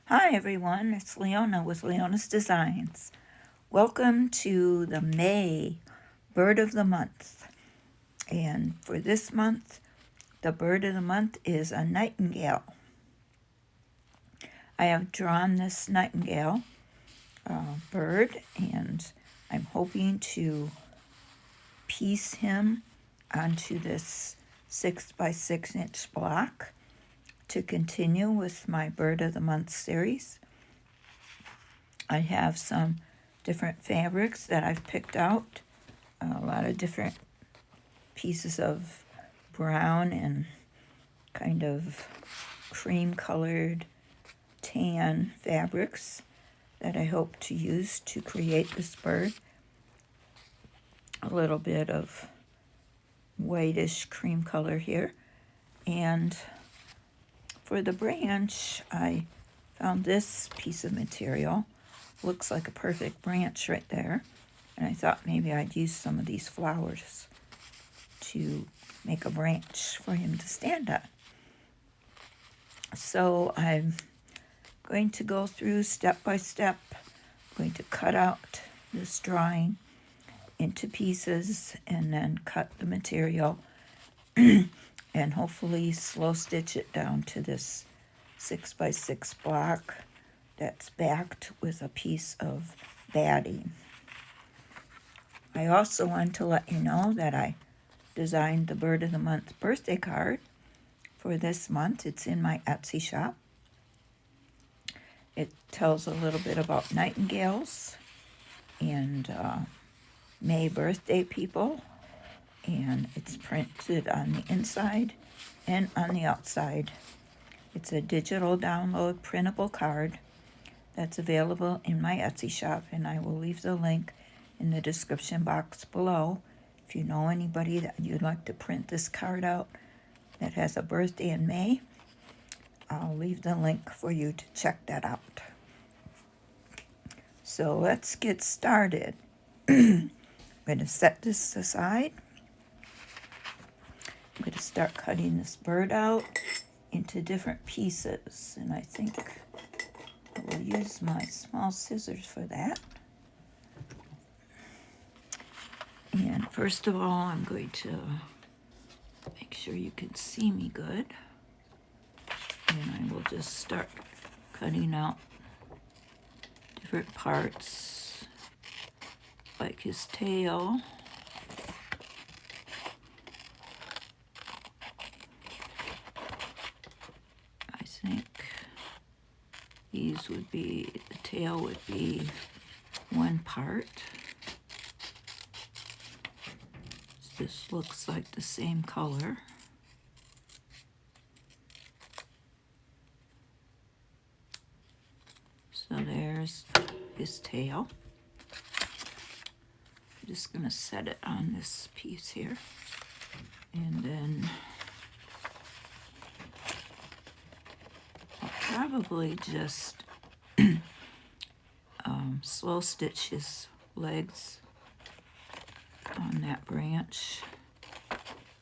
Hi everyone, it's Leona with Leona's Designs. Welcome to the May Bird of the Month. And for this month, the bird of the month is a nightingale. I have drawn this nightingale bird, and I'm hoping to piece him onto this 6x6 inch block to continue with my Bird of the Month series. I have some different fabrics that I've picked out, a lot of different pieces of brown and kind of cream colored tan fabrics that I hope to use to create this bird. A little bit of whitish cream color here. And for the branch, I found this piece of material. Looks like a perfect branch right there. And I thought maybe I'd use some of these flowers to make a branch for him to stand on. So I'm going to go through step by step. I'm going to cut out this drawing into pieces and then cut the material and hopefully slow stitch it down to this 6x6 block that's backed with a piece of batting. I also want to let you know that I designed the Bird of the Month birthday card for this month. It's in my Etsy shop. It tells a little bit about nightingales and May birthday people, and it's printed on the inside and on the outside. It's a digital download printable card that's available in my Etsy shop, and I will leave the link in the description box below. If you know anybody that you'd like to print this card out that has a birthday in May, I'll leave the link for you to check that out. So let's get started. I'm going to set this aside. I'm going to start cutting this bird out into different pieces, and I think I will use my small scissors for that. And first of all, I'm going to make sure you can see me good. And I will just start cutting out different parts, like his tail. I think these would be, the tail would be one part. This looks like the same color. So there's his tail. I'm just going to set it on this piece here. And then I'll probably just slow stitch his legs on that branch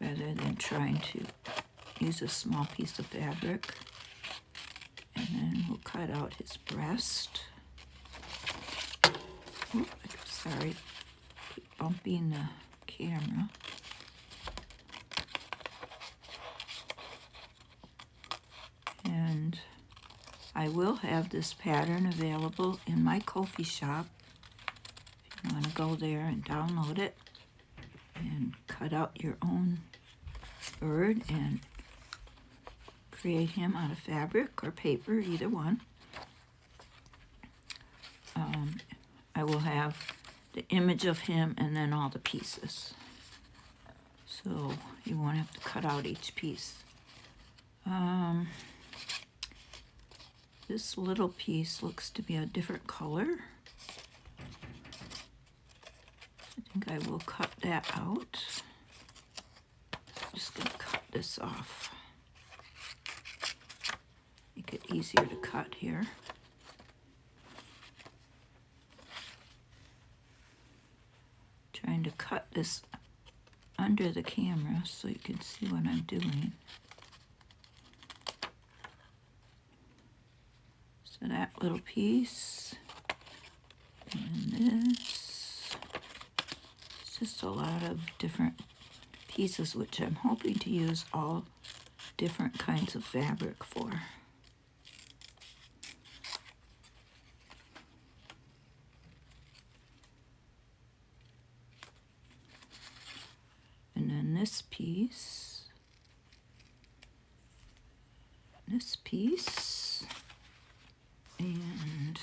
rather than trying to use a small piece of fabric. And then we'll cut out his breast. Oops, sorry, keep bumping the camera. And I will have this pattern available in my Ko-fi shop. If you want to go there and download it and cut out your own bird and create him out of fabric or paper, either one. I will have the image of him and then all the pieces. So you won't have to cut out each piece. This little piece looks to be a different color. I think I will cut that out. I'm just going to cut this off. Make it easier to cut here. Trying to cut this under the camera so you can see what I'm doing. So to that little piece. And this. It's just a lot of different pieces, which I'm hoping to use all different kinds of fabric for. And then this piece, and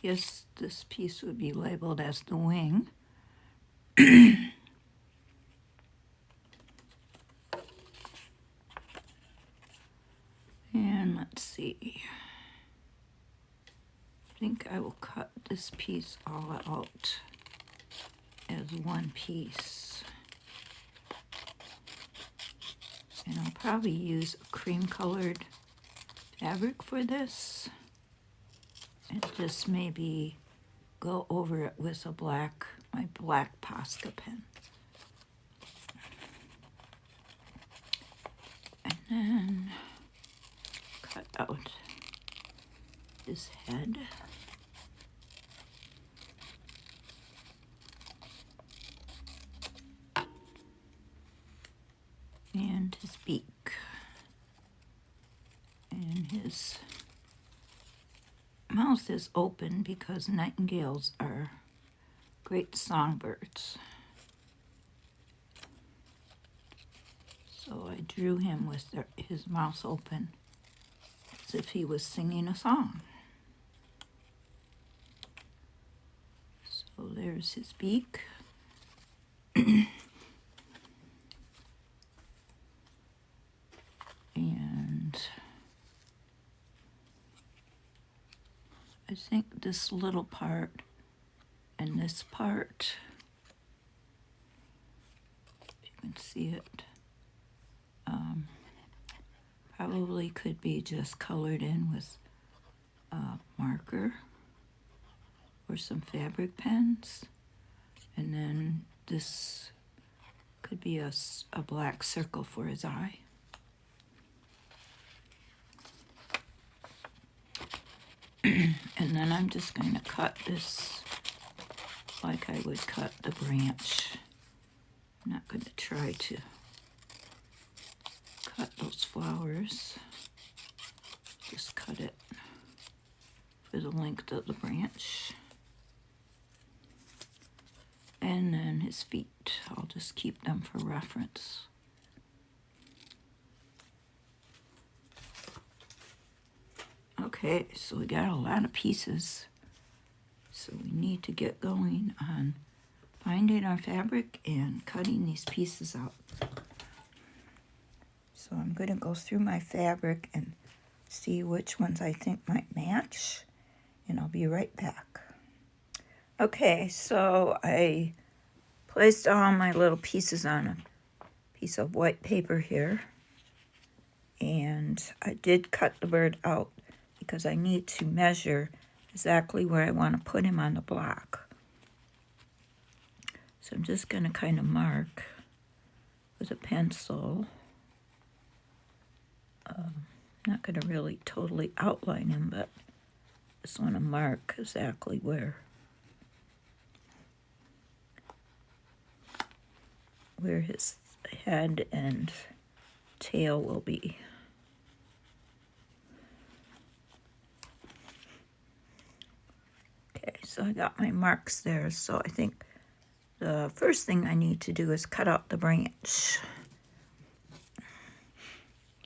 yes, this piece would be labeled as the wing. And let's see. I think I will cut this piece all out as one piece. And I'll probably use a cream colored fabric for this. And just maybe go over it with a my black Posca pen. And then cut out his head. And his beak. And his mouth is open because nightingales are great songbirds. So I drew him with his mouth open as if he was singing a song. So there's his beak. And I think this little part and this part, if you can see it, probably could be just colored in with a marker or some fabric pens. And then this could be a black circle for his eye. And then I'm just going to cut this like I would cut the branch. I'm not going to try to cut those flowers. Just cut it for the length of the branch. And then his feet, I'll just keep them for reference. Okay, so we got a lot of pieces. So we need to get going on finding our fabric and cutting these pieces out. So I'm going to go through my fabric and see which ones I think might match, and I'll be right back. Okay, so I placed all my little pieces on a piece of white paper here, and I did cut the bird out because I need to measure exactly where I want to put him on the block. So I'm just going to kind of mark with a pencil. Not going to really totally outline him, but just want to mark exactly where his head and tail will be. Okay, so I got my marks there. So I think the first thing I need to do is cut out the branch.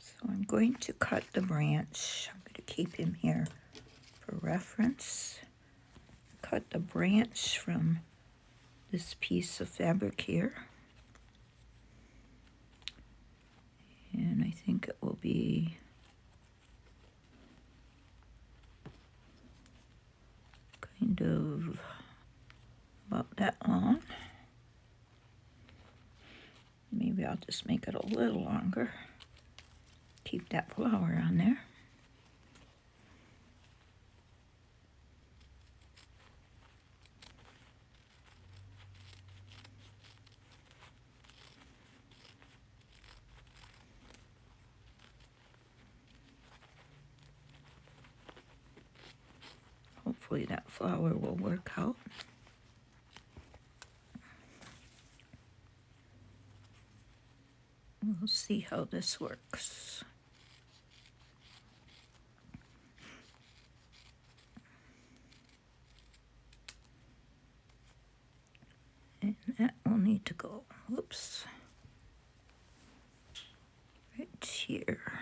So I'm going to cut the branch. I'm going to keep him here for reference. Cut the branch from this piece of fabric here. And I think it will be kind of about that long. Maybe I'll just make it a little longer. Keep that flower on there. hopefully that flower will work out. We'll see how this works. And that will need to go, whoops, right here.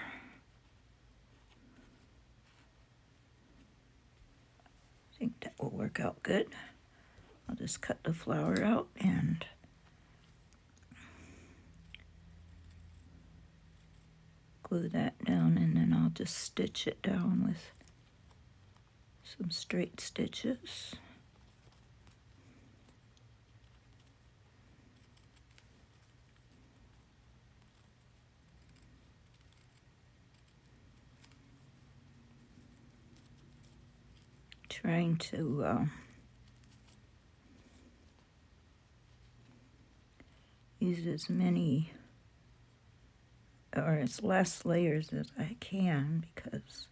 I think that will work out good. I'll just cut the flower out and glue that down, and then I'll just stitch it down with some straight stitches. Trying to use as many or as less layers as I can, because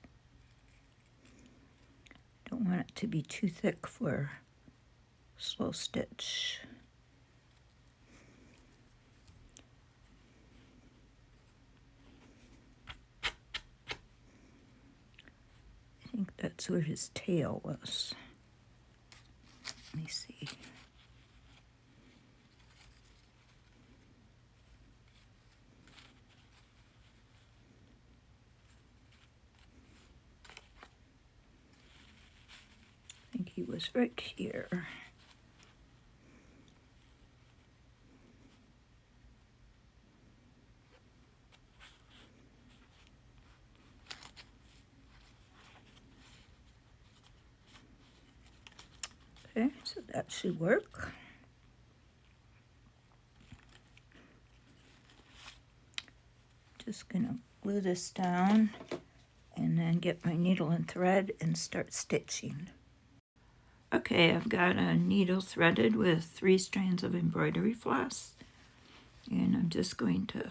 I don't want it to be too thick for slow stitch. I think that's where his tail was. Let me see. I think he was right here. Okay, so that should work. Just gonna glue this down and then get my needle and thread and start stitching. Okay, I've got a needle threaded with 3 strands of embroidery floss, and I'm just going to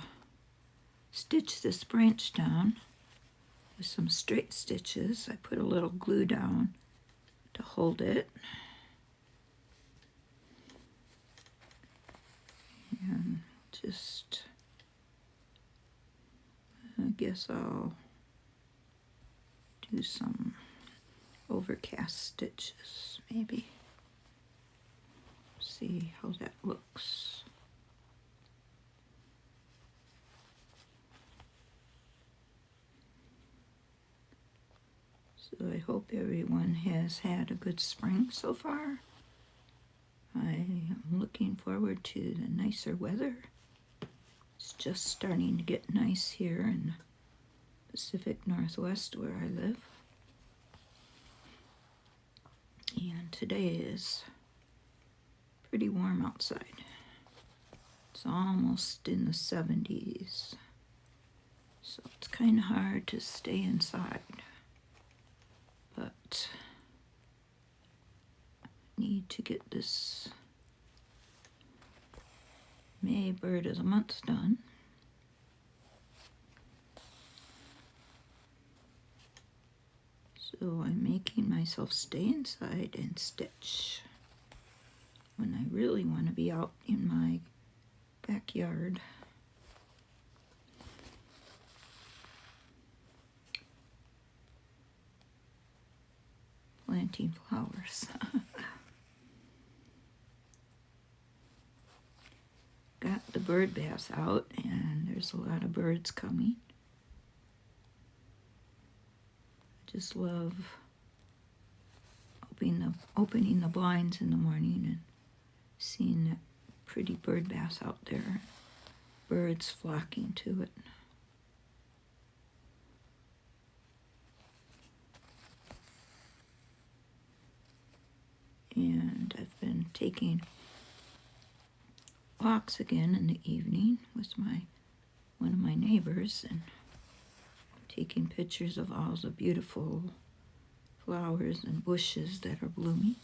stitch this branch down with some straight stitches. I put a little glue down to hold it. And just, I guess I'll do some overcast stitches, maybe. See how that looks. So I hope everyone has had a good spring so far. I am looking forward to the nicer weather. It's just starting to get nice here in the Pacific Northwest where I live. And today is pretty warm outside. It's almost in the 70s. So it's kind of hard to stay inside. But I need to get this May Bird of the Month done. So I'm making myself stay inside and stitch when I really want to be out in my backyard. Planting flowers. Got the bird bath out, and there's a lot of birds coming. I just love opening the blinds in the morning and seeing that pretty bird bath out there. Birds flocking to it. And I've been taking walks again in the evening with one of my neighbors and taking pictures of all the beautiful flowers and bushes that are blooming.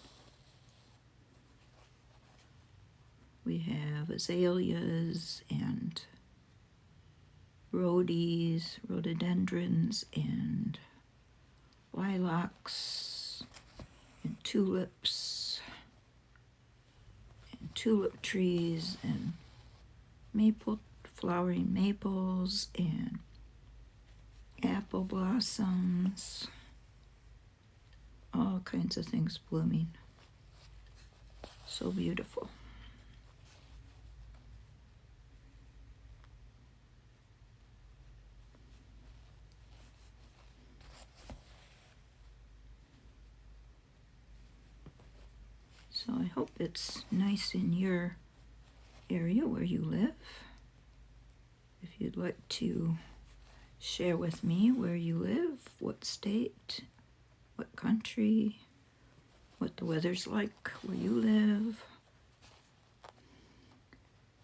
We have azaleas and rhododendrons and lilacs and tulips and tulip trees and flowering maples and apple blossoms, all kinds of things blooming. So beautiful. So I hope it's nice in your area where you live. If you'd like to share with me where you live, what state, what country, what the weather's like where you live,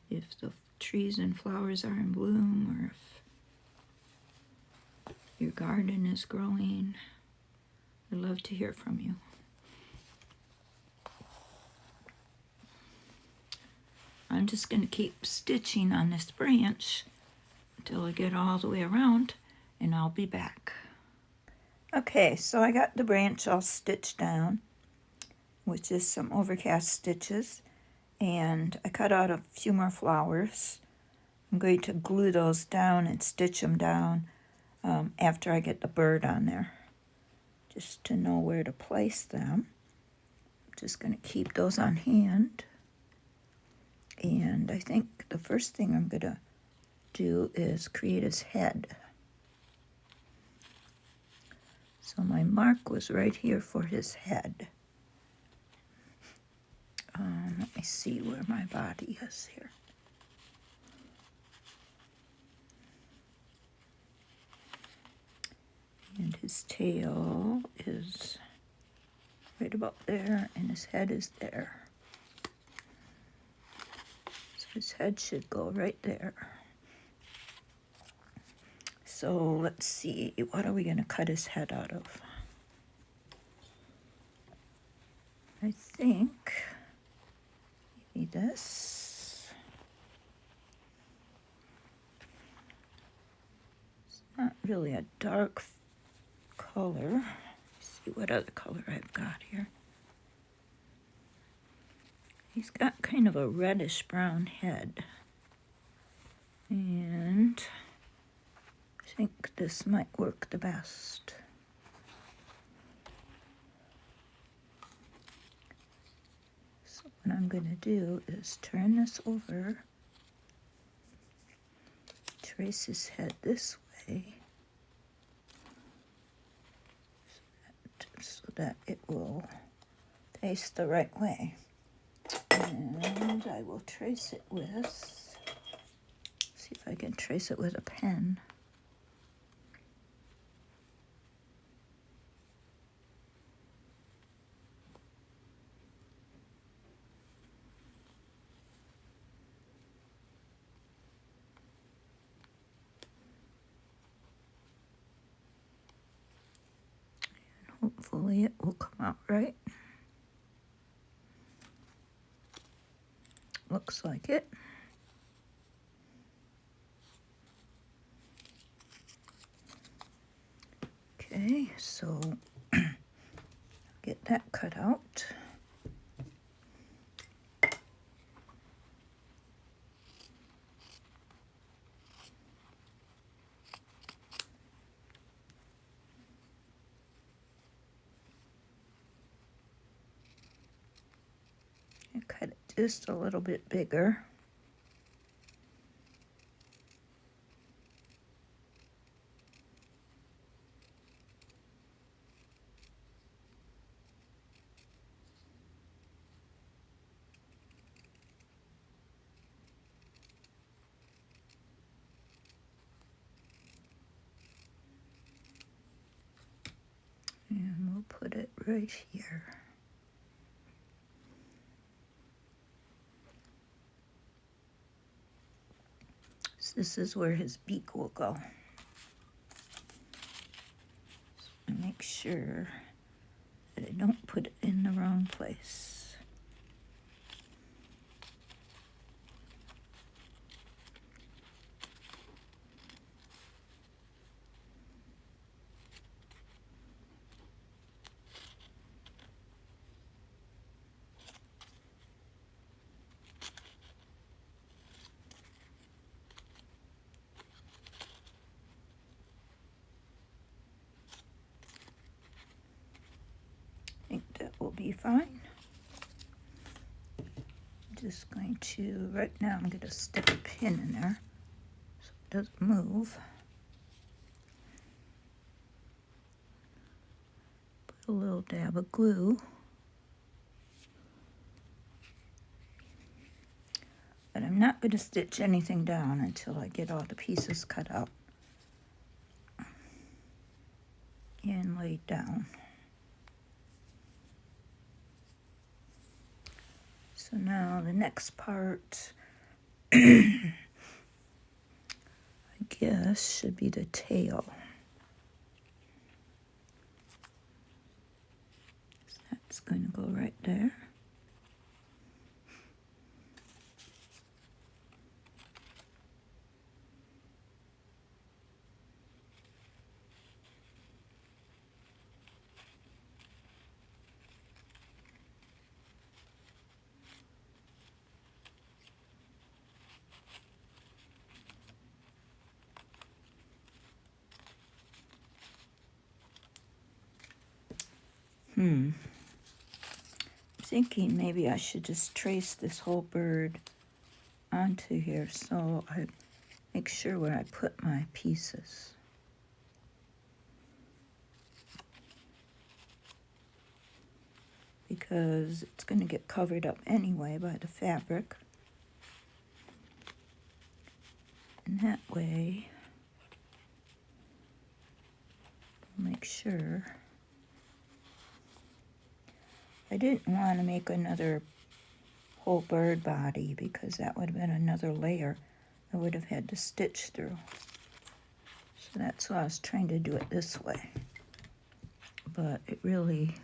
if the trees and flowers are in bloom, or if your garden is growing. I'd love to hear from you. I'm just going to keep stitching on this branch until I get all the way around, and I'll be back. Okay, so I got the branch all stitched down, which is some overcast stitches, and I cut out a few more flowers. I'm going to glue those down and stitch them down after I get the bird on there, just to know where to place them. I'm just going to keep those on hand. And I think the first thing I'm going to do is create his head. So my mark was right here for his head. Let me see where my body is here. And his tail is right about there, and his head is there. His head should go right there. So let's see, what are we going to cut his head out of? I think maybe this. It's not really a dark color. Let's see what other color I've got here. He's got kind of a reddish brown head, and I think this might work the best. So what I'm going to do is turn this over, trace his head this way so that it will face the right way. And I will trace it with, see if I can trace it with a pen. And hopefully it will come out right. Looks like it. Okay, so get that cut out. And cut it just a little bit bigger. And we'll put it right here. So this is where his beak will go. So make sure that I don't put it in the wrong place. fine. I'm just going to, right now I'm going to stick a pin in there so it doesn't move. Put a little dab of glue. But I'm not going to stitch anything down until I get all the pieces cut out and laid down. So now the next part, I guess, should be the tail. So that's going to go right there. Thinking maybe I should just trace this whole bird onto here so I make sure where I put my pieces. Because it's going to get covered up anyway by the fabric. And that way, I'll make sure. I didn't want to make another whole bird body because that would have been another layer I would have had to stitch through. So that's why I was trying to do it this way. But it really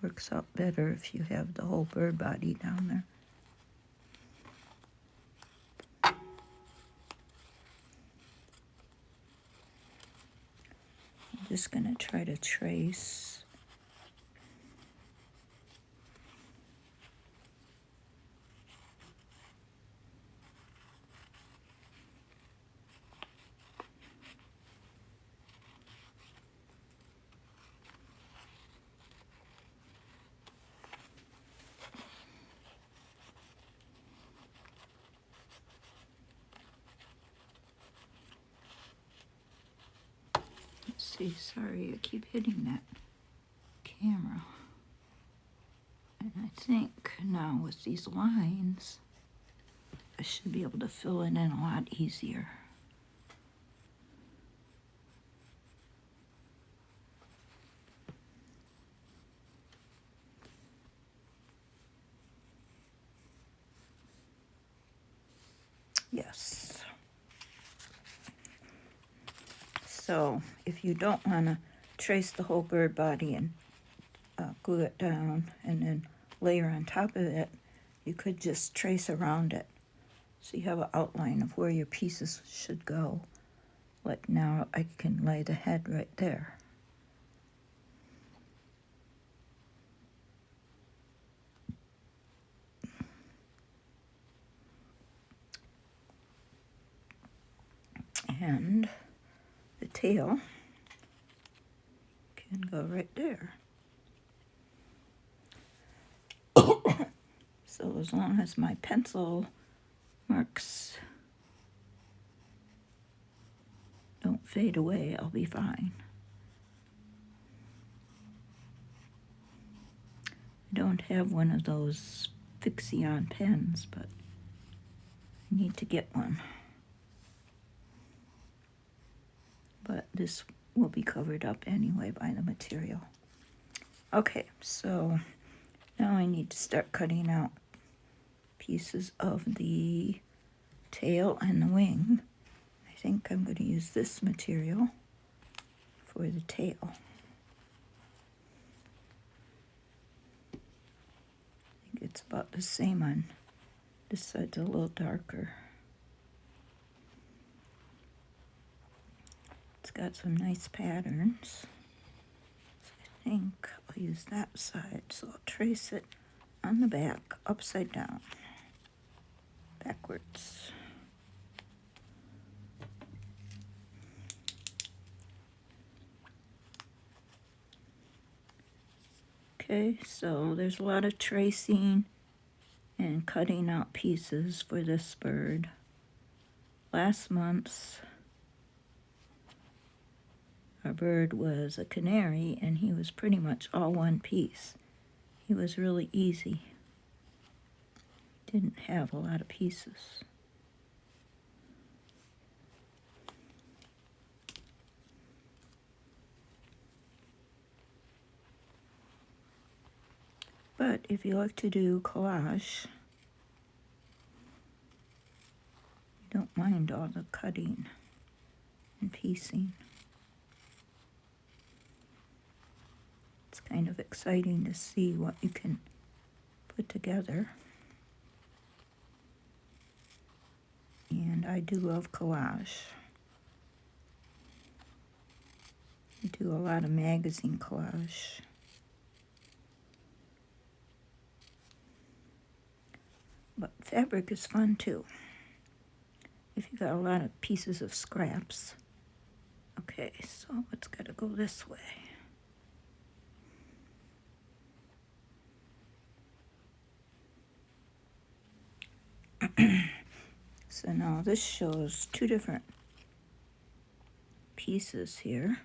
works out better if you have the whole bird body down there. I'm just going to try to trace. See, sorry, I keep hitting that camera. And I think now with these lines, I should be able to fill it in a lot easier. Yes. So if you don't want to trace the whole bird body and glue it down and then layer on top of it, you could just trace around it. So you have an outline of where your pieces should go. Like now I can lay the head right there. And the tail can go right there. So as long as my pencil marks don't fade away, I'll be fine. I don't have one of those Fix-On pens, but I need to get one. But this will be covered up anyway by the material. Okay, so now I need to start cutting out pieces of the tail and the wing. I think I'm going to use this material for the tail. I think it's about the same on this side's a little darker. It's got some nice patterns. So I think I'll use that side. So I'll trace it on the back, upside down, backwards. Okay, so there's a lot of tracing and cutting out pieces for this bird. Last month's our bird was a canary, and he was pretty much all one piece. He was really easy. Didn't have a lot of pieces. But if you like to do collage, you don't mind all the cutting and piecing. It's kind of exciting to see what you can put together. And I do love collage. I do a lot of magazine collage. But fabric is fun too, if you got a lot of pieces of scraps. Okay, so it's got to go this way. So now this shows two different pieces here,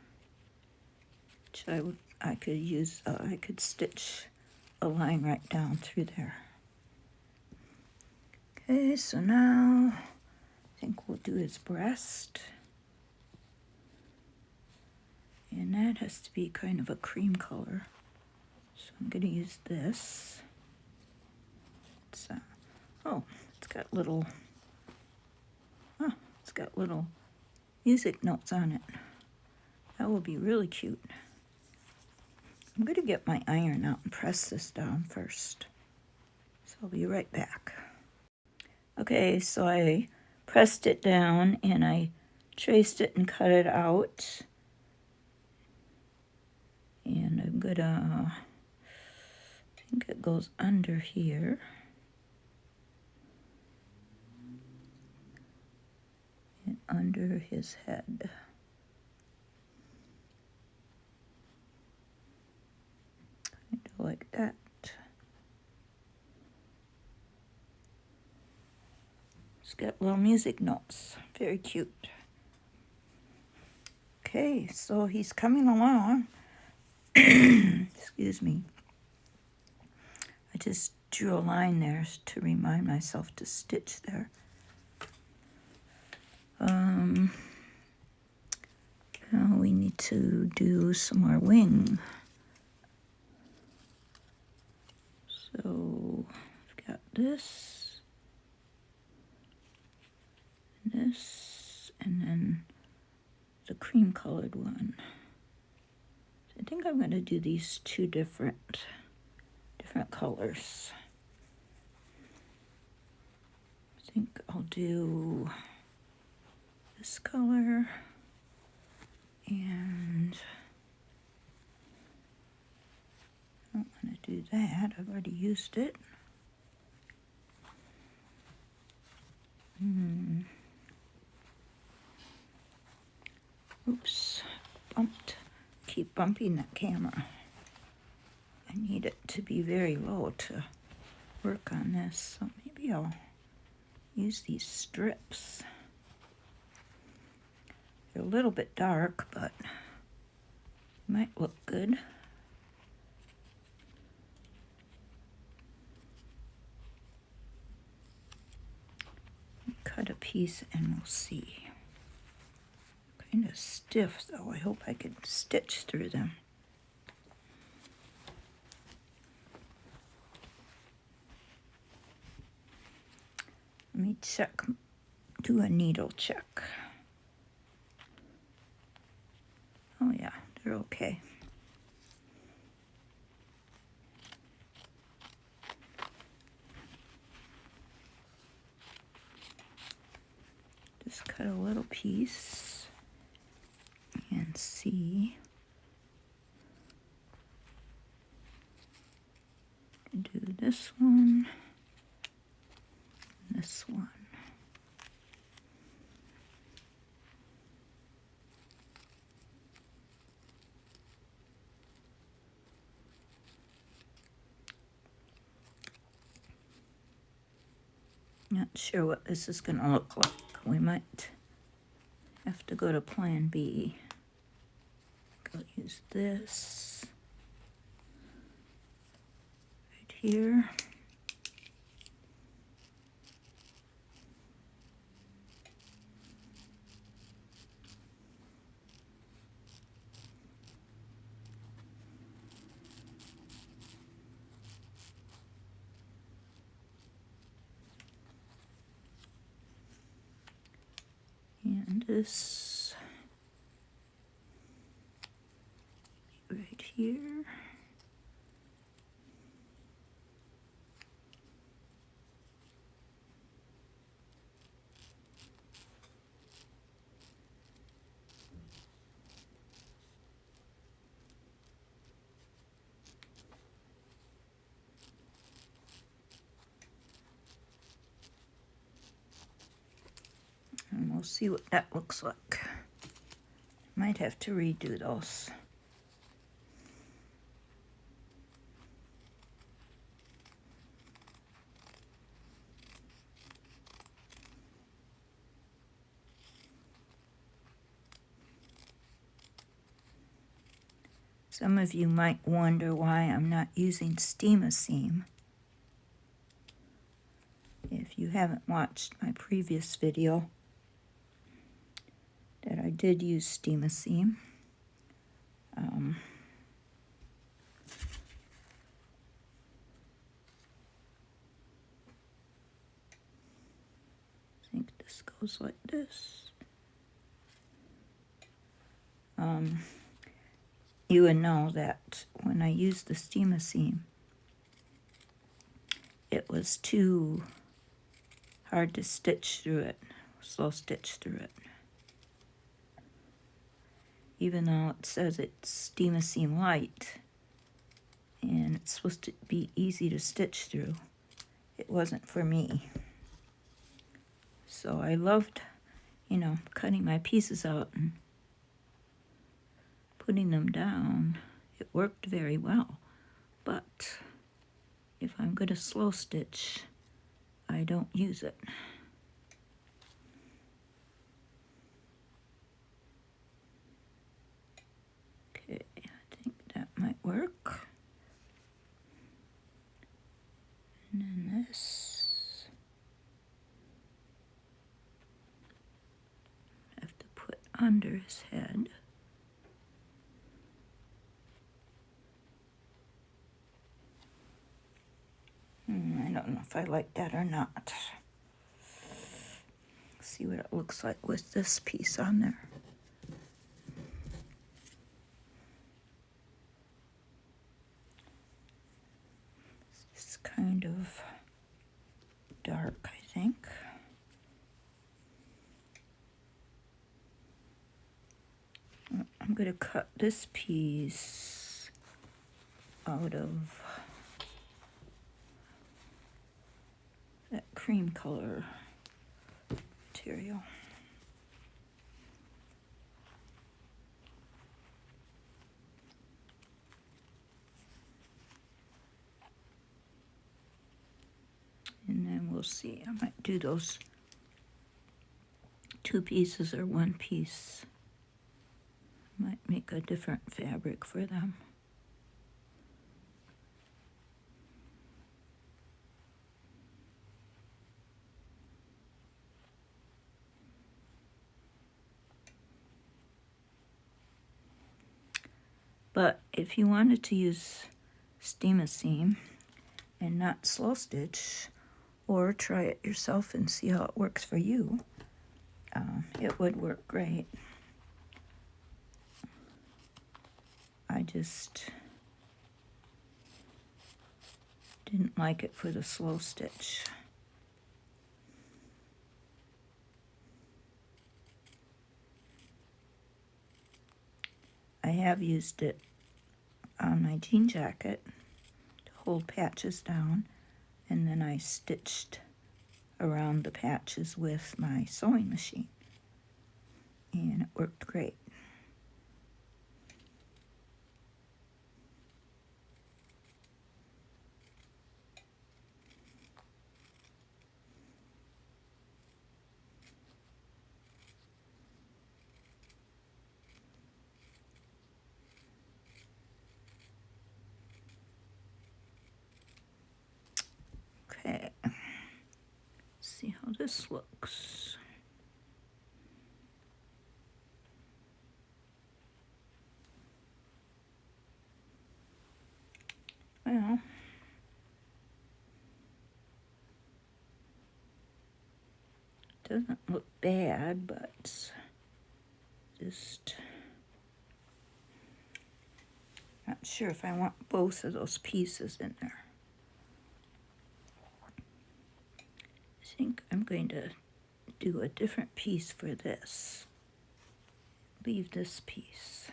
which I could use. I could stitch a line right down through there. Okay, so now I think we'll do his breast. And that has to be kind of a cream color. So I'm going to use this. It's got little music notes on it. That will be really cute. I'm going to get my iron out and press this down first. So I'll be right back. Okay, so I pressed it down and I traced it and cut it out. And I'm gonna, I think it goes under here. And under his head. Kind of like that. It's got little music notes. Very cute. Okay, so he's coming along. Excuse me. I just drew a line there to remind myself to stitch there. Now we need to do some more wing. So I've got this, and then the cream colored one. So I think I'm going to do these two different colors. I think I'll do this color and I don't want to do that. I've already used it. Oops, bumped. Keep bumping that camera. I need it to be very low to work on this, so maybe I'll use these strips. They're a little bit dark, but might look good. Cut a piece and we'll see. Kind of stiff, though. I hope I can stitch through them. Let me check, do a needle check. Oh yeah, they're okay. Just cut a little piece and see. Do this one, and this one. Not sure what this is going to look like. We might have to go to Plan B. I'll use this right here. And this right here. And we'll see what that looks like. Might have to redo those. Some of you might wonder why I'm not using Steam-A-Seam. If you haven't watched my previous video, that I did use Steam-A-Seam. I think this goes like this. You would know that when I used the Steam-A-Seam, it was too hard to stitch through it, slow stitch through it. Even though it says it's Steam-A-Seam light, and it's supposed to be easy to stitch through, it wasn't for me. So I loved, cutting my pieces out and putting them down. It worked very well, but if I'm going to slow stitch, I don't use it. Okay, I think that might work. And then this, I have to put under his head. I don't know if I like that or not. See what it looks like with this piece on there. It's kind of dark, I think. I'm going to cut this piece out of that cream color material. And then we'll see. I might do those 2 pieces or 1 piece. Might make a different fabric for them. But if you wanted to use Steam-A-Seam and not slow stitch, or try it yourself and see how it works for you, it would work great. I just didn't like it for the slow stitch. I have used it on my jean jacket to hold patches down, and then I stitched around the patches with my sewing machine, and it worked great. this looks. Well, doesn't look bad, but just not sure if I want both of those pieces in there. I think I'm going to do a different piece for this. Leave this piece.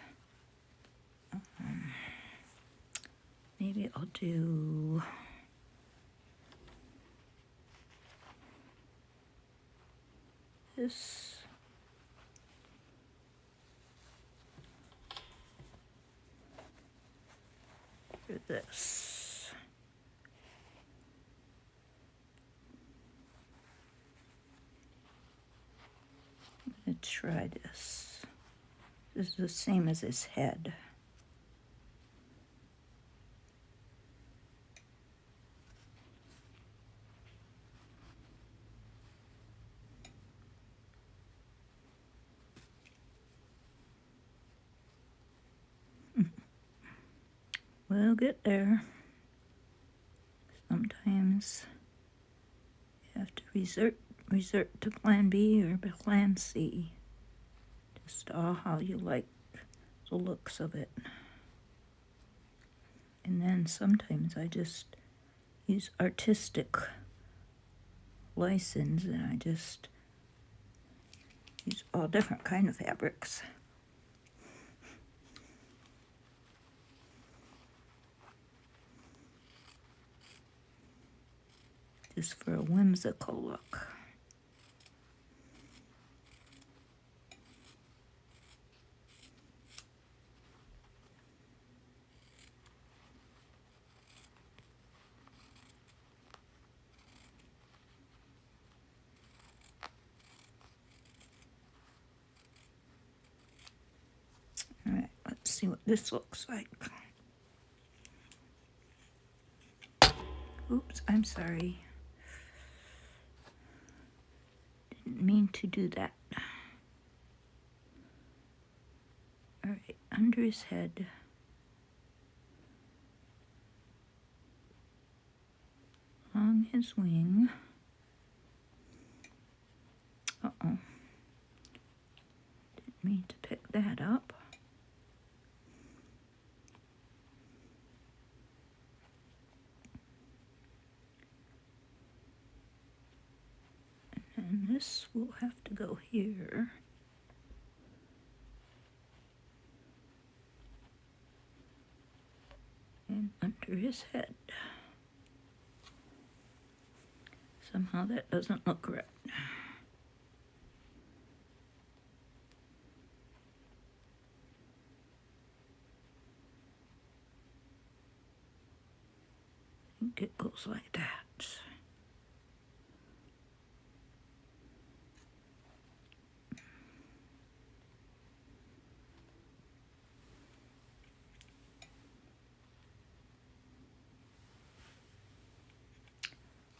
Maybe I'll do this. For this. I'm going to try this. This is the same as his head. We'll get there. Sometimes you have to resort to plan B or plan C. Just all how you like the looks of it. And then sometimes I just use artistic license and I just use all different kind of fabrics. Just for a whimsical look. All right, let's see what this looks like. Oops, I'm sorry. Didn't mean to do that. All right, under his head. Along his wing. Uh-oh. Didn't mean to pick that up. And this will have to go here. And under his head. Somehow that doesn't look right. I think it goes like that.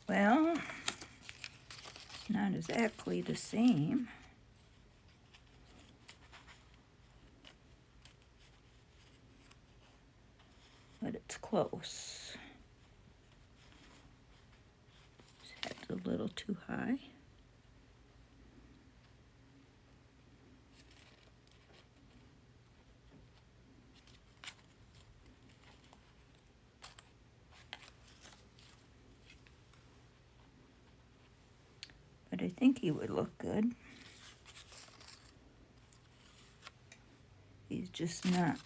Well, it's not exactly the same. But it's close. His head's a little too high. But I think he would look good. He's just not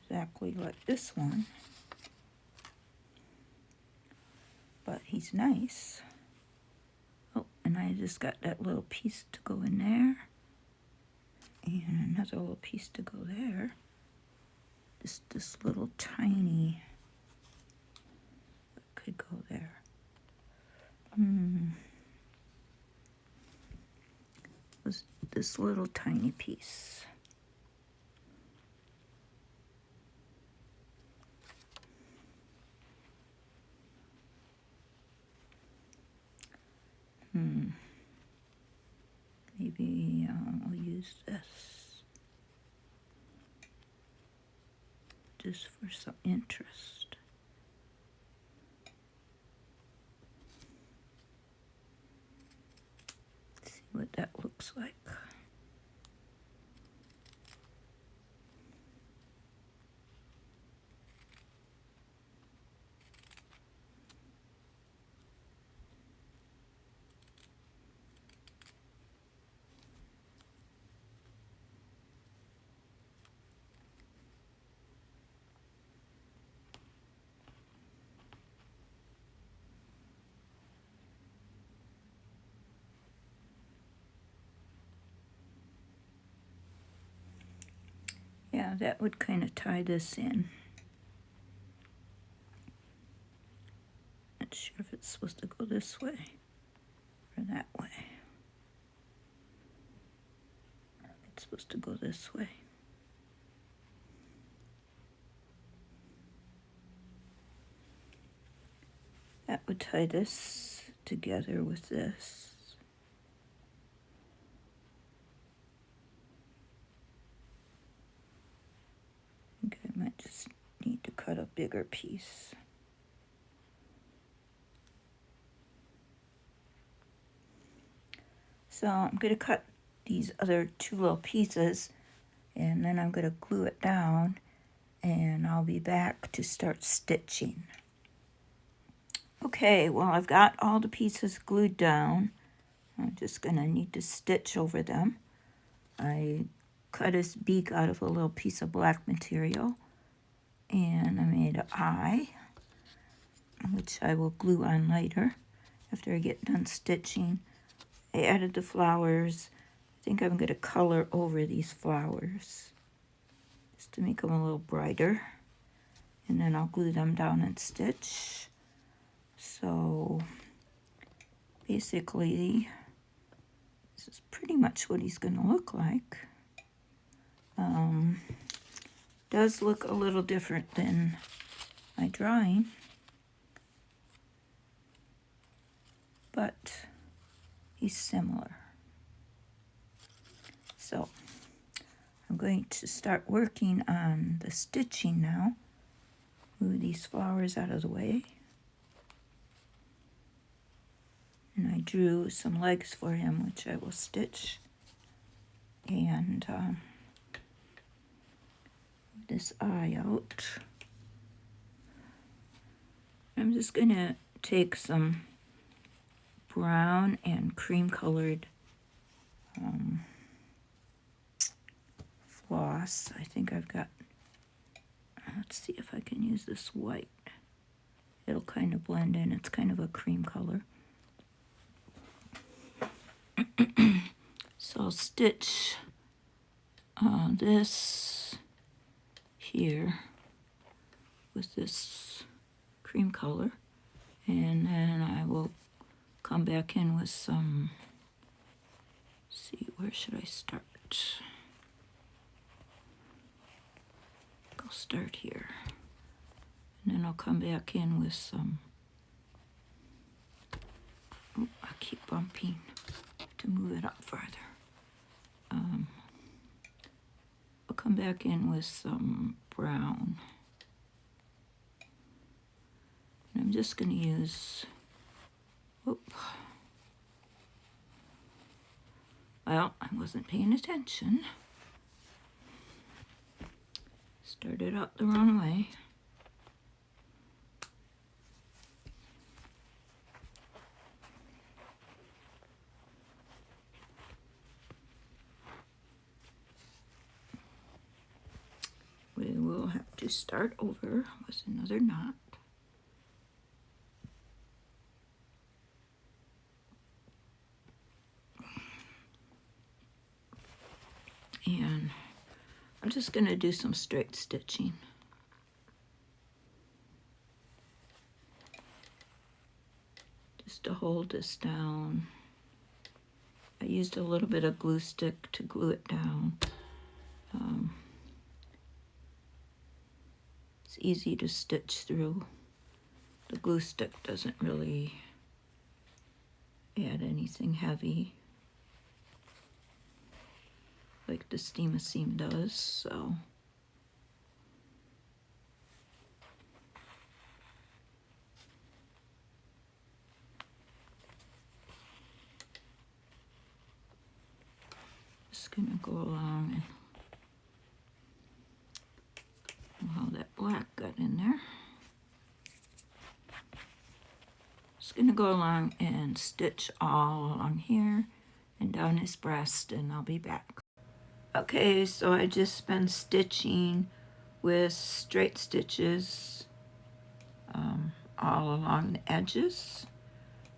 exactly like this one. But he's nice. Oh, and I just got that little piece to go in there. And another little piece to go there. Just this little tiny could go there. Was this little tiny piece. Maybe I'll use this just for some interest. See what that looks like. Yeah, that would kind of tie this in. Not sure if it's supposed to go this way or that way. It's supposed to go this way. That would tie this together with this. I think I might just need to cut a bigger piece. So I'm going to cut these other two little pieces, and then I'm going to glue it down, and I'll be back to start stitching. Okay, well, I've got all the pieces glued down. I'm just going to need to stitch over them. I cut his beak out of a little piece of black material, and I made an eye, which I will glue on later after I get done stitching. I added the flowers. I think I'm going to color over these flowers just to make them a little brighter, and then I'll glue them down and stitch. So basically, this is pretty much what he's going to look like. Does look a little different than my drawing, but he's similar. So I'm going to start working on the stitching now. Move these flowers out of the way. And I drew some legs for him, which I will stitch. And this eye out. I'm just going to take some brown and cream colored floss. I think I've got, let's see if I can use this white. It'll kind of blend in. It's kind of a cream color. So I'll stitch this here with this cream color, and then I will come back in with some, see, where should I start? I'll start here, and then I'll come back in with some, oh, I keep bumping to move it up farther. I'll come back in with some brown. And I'm just going to use, whoop. Well, I wasn't paying attention. Started out the wrong way. We will have to start over with another knot. And I'm just going to do some straight stitching. Just to hold this down. I used a little bit of glue stick to glue it down. It's easy to stitch through. The glue stick doesn't really add anything heavy like the steam seam does, so just gonna go along and how that black got in there. Just gonna go along and stitch all along here and down his breast, and I'll be back. Okay, so I just been stitching with straight stitches all along the edges,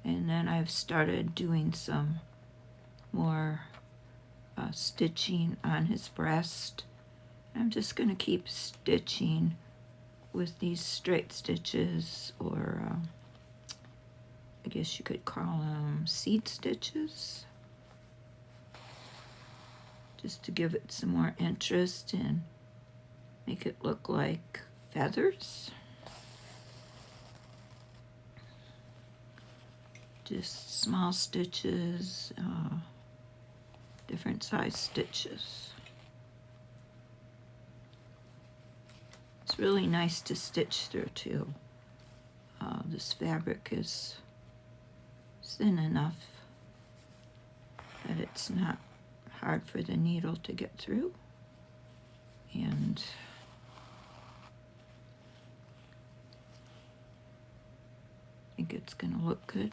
and then I've started doing some more stitching on his breast. I'm just going to keep stitching with these straight stitches, or I guess you could call them seed stitches, just to give it some more interest and make it look like feathers. Just small stitches, different size stitches. It's really nice to stitch through too. This fabric is thin enough that it's not hard for the needle to get through, and I think it's gonna look good.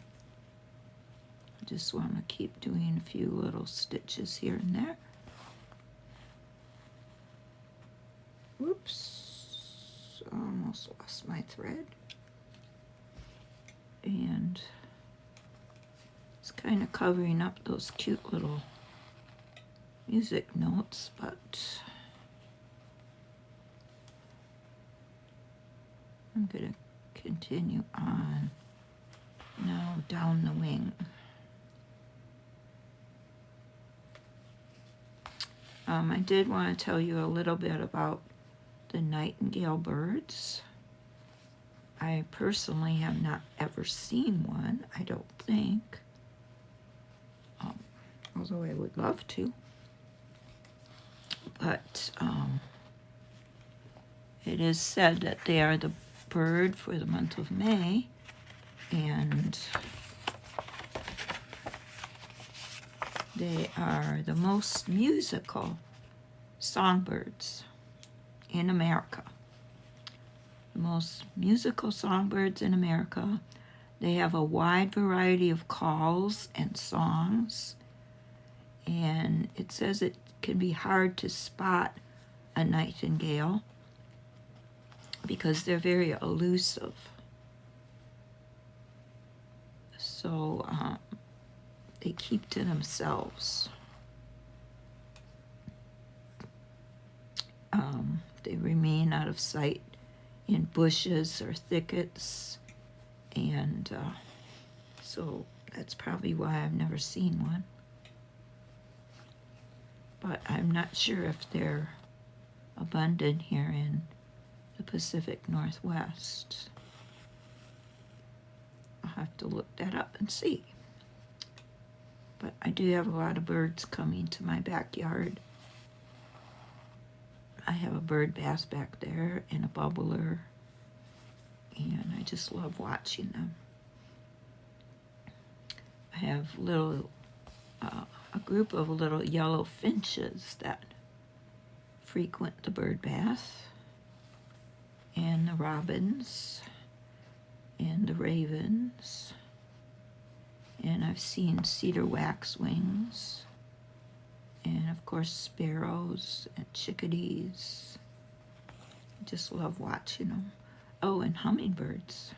I just want to keep doing a few little stitches here and there. Whoops, almost lost my thread. And it's kind of covering up those cute little music notes, but I'm going to continue on now down the wing. I did want to tell you a little bit about the Nightingale birds. I personally have not ever seen one, I don't think, although I would love to. But it is said that they are the bird for the month of May, and they are the most musical songbirds in America. The most musical songbirds in America. They have a wide variety of calls and songs, and it says it can be hard to spot a nightingale because they're very elusive. So they keep to themselves. They remain out of sight in bushes or thickets, and so that's probably why I've never seen one. But I'm not sure if they're abundant here in the Pacific Northwest. I'll have to look that up and see. But I do have a lot of birds coming to my backyard. I have a bird bass back there and a bubbler, and I just love watching them. I have a group of little yellow finches that frequent the bird bath, and the robins, and the ravens, and I've seen cedar waxwings, and of course sparrows and chickadees. I just love watching them. Oh, and hummingbirds.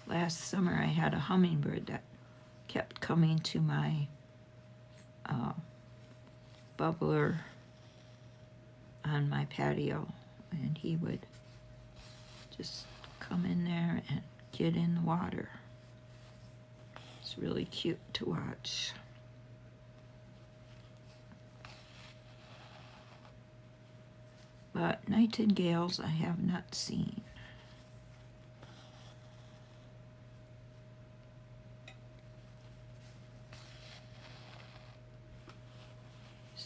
Last summer I had a hummingbird that kept coming to my bubbler on my patio, and he would just come in there and get in the water. It's really cute to watch. But nightingales I have not seen.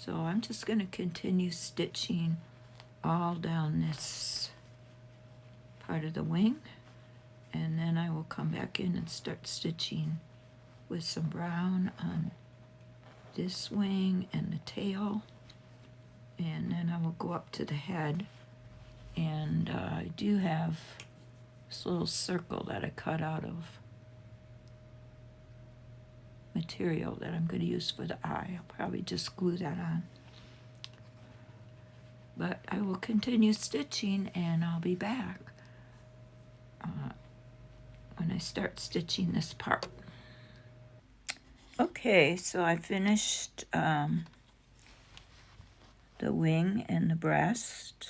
So I'm just going to continue stitching all down this part of the wing, and then I will come back in and start stitching with some brown on this wing and the tail, and then I will go up to the head. And I do have this little circle that I cut out of material that I'm going to use for the eye. I'll probably just glue that on. But I will continue stitching, and I'll be back when I start stitching this part. Okay, so I finished the wing and the breast.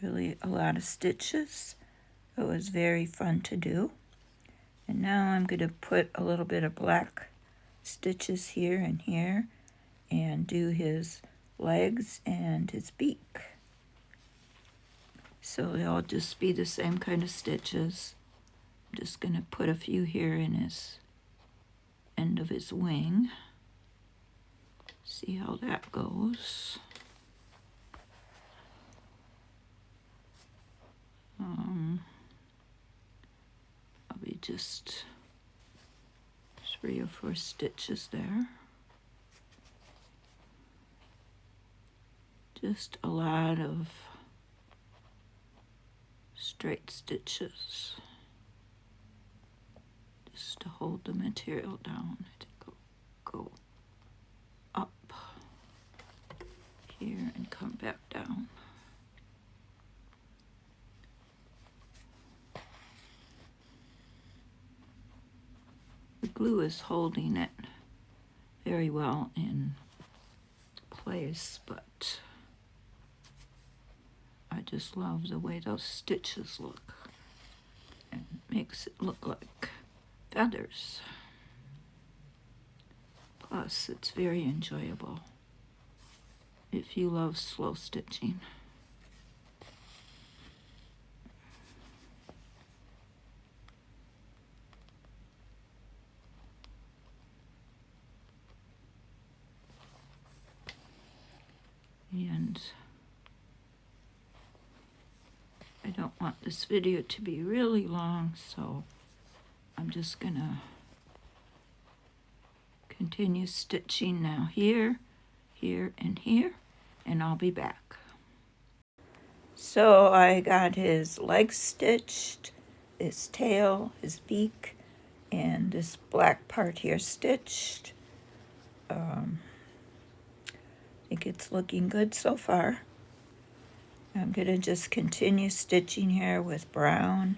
Really a lot of stitches. It was very fun to do. And now I'm going to put a little bit of black stitches here and here and do his legs and his beak. So they'll just be the same kind of stitches. I'm just going to put a few here in his end of his wing. See how that goes. Probably just 3 or 4 stitches there. Just a lot of straight stitches just to hold the material down. To go up here and come back down. The glue is holding it very well in place, but I just love the way those stitches look. It makes it look like feathers. Plus, it's very enjoyable if you love slow stitching. And I don't want this video to be really long, so I'm just gonna continue stitching now here, here, and here, and I'll be back. So I got his legs stitched, his tail, his beak, and this black part here stitched. I think it's looking good so far. I'm going to just continue stitching here with brown,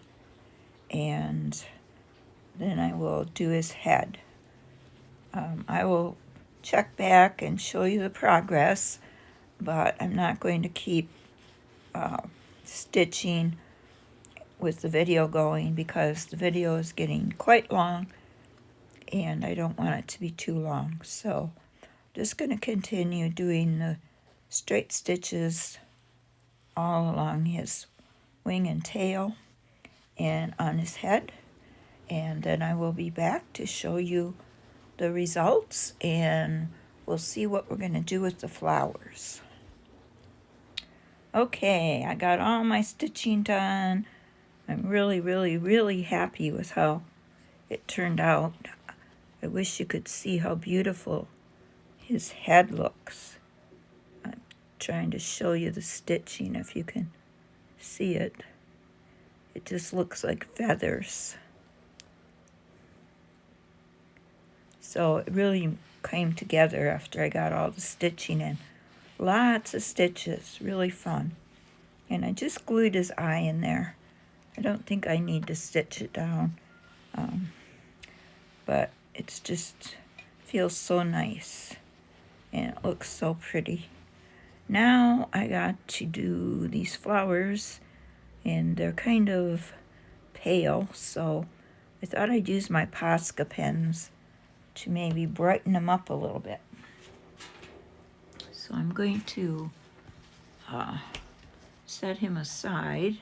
and then I will do his head. I will check back and show you the progress, but I'm not going to keep stitching with the video going because the video is getting quite long and I don't want it to be too long. So just going to continue doing the straight stitches all along his wing and tail and on his head, and then I will be back to show you the results, and we'll see what we're going to do with the flowers. Okay, I got all my stitching done. I'm really happy with how it turned out. I wish you could see how beautiful his head looks. I'm trying to show you the stitching if you can see it. It just looks like feathers. So it really came together after I got all the stitching in. Lots of stitches, really fun. And I just glued his eye in there. I don't think I need to stitch it down, but it's just feels so nice and it looks so pretty. Now I got to do these flowers, and they're kind of pale, so I thought I'd use my Posca pens to maybe brighten them up a little bit. So I'm going to set him aside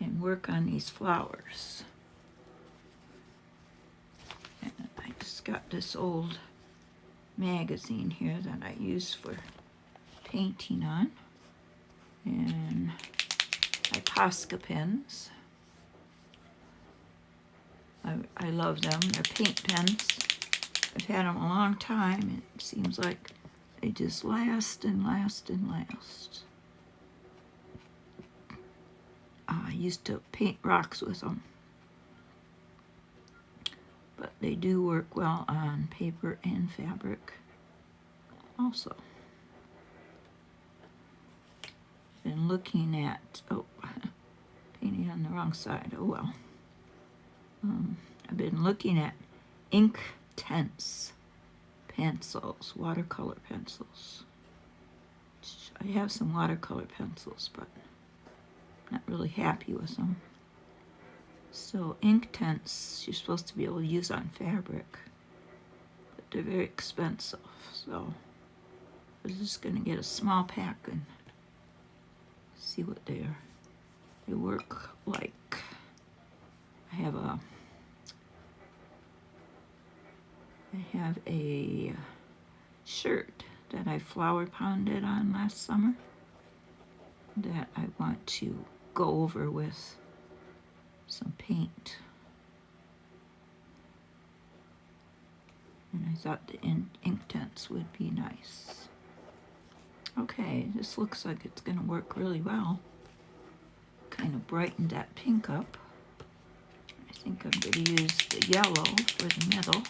and work on these flowers. And I just got this old magazine here that I use for painting on. And my Posca Pens. I love them. They're paint pens. I've had them a long time. It seems like they just last and last and last. I used to paint rocks with them. But they do work well on paper and fabric also. Been looking at, painting on the wrong side, oh well. I've been looking at Inktense pencils, watercolor pencils. I have some watercolor pencils, but I'm not really happy with them. So Inktense, you're supposed to be able to use on fabric, but they're very expensive. So I'm just going to get a small pack and see what they work like. I have a shirt that I flower ponded on last summer that I want to go over with some paint. And I thought the Inktense would be nice. Okay, this looks like it's going to work really well. Kind of brightened that pink up. I think I'm going to use the yellow for the middle.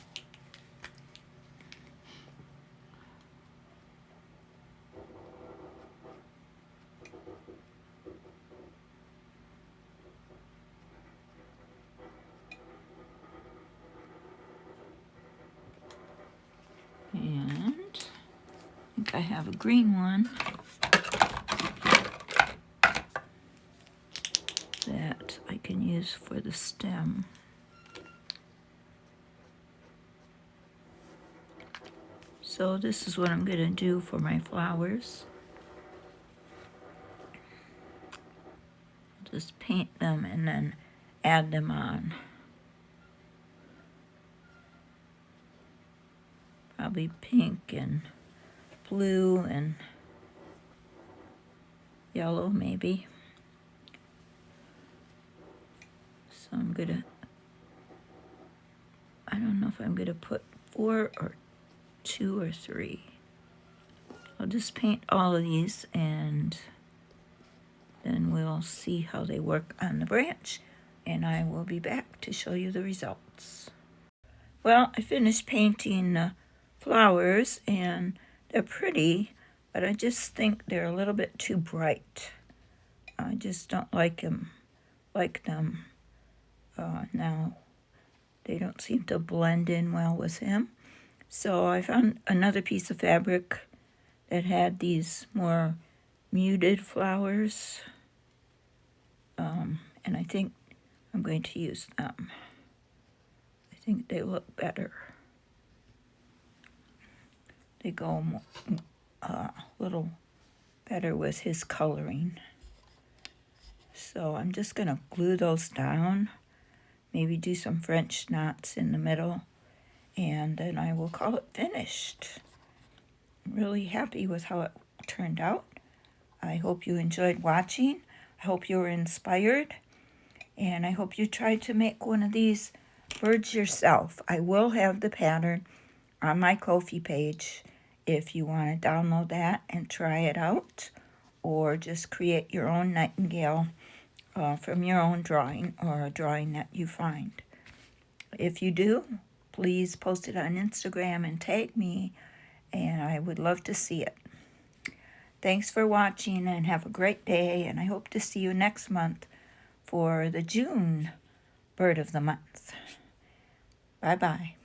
And I think I have a green one that I can use for the stem. So this is what I'm going to do for my flowers. Just paint them and then add them on. Probably pink and blue and yellow maybe. So I'm gonna, I don't know if I'm gonna put 4 or 2 or 3. I'll just paint all of these and then we'll see how they work on the branch, and I will be back to show you the results. Well, I finished painting flowers and they're pretty, but I just think they're a little bit too bright. I just don't like them now. They don't seem to blend in well with him. So I found another piece of fabric that had these more muted flowers, and I think I'm going to use them. I think they look better. They go a little better with his coloring. So I'm just going to glue those down, maybe do some French knots in the middle, and then I will call it finished. I'm really happy with how it turned out. I hope you enjoyed watching. I hope you were inspired, and I hope you tried to make one of these birds yourself. I will have the pattern on my Ko-fi page if you want to download that and try it out, or just create your own nightingale from your own drawing or a drawing that you find. If you do, please post it on Instagram and tag me, and I would love to see it. Thanks for watching and have a great day, and I hope to see you next month for the June Bird of the Month. Bye-bye.